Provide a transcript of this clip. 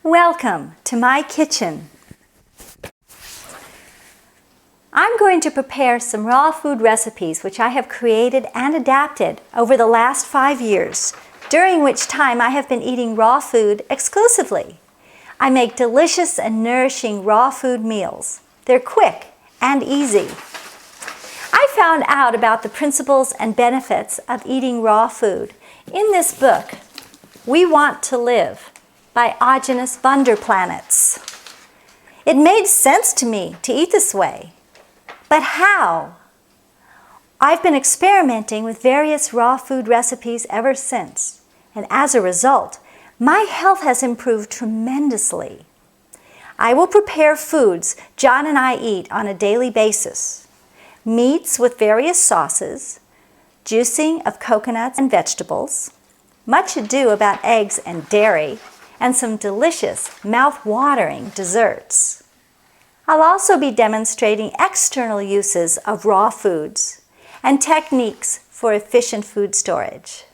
Welcome to my kitchen. I'm going to prepare some raw food recipes which I have created and adapted over the last 5 years, during which time I have been eating raw food exclusively. I make delicious and nourishing raw food meals. They're quick and easy. I found out about the principles and benefits of eating raw food in this book, We Want to Live, by Aajonus Vonderplanitz. It made sense to me to eat this way. But how? I've been experimenting with various raw food recipes ever since, and as a result, my health has improved tremendously. I will prepare foods John and I eat on a daily basis. Meats with various sauces, juicing of coconuts and vegetables, much ado about eggs and dairy, and some delicious, mouth-watering desserts. I'll also be demonstrating external uses of raw foods and techniques for efficient food storage.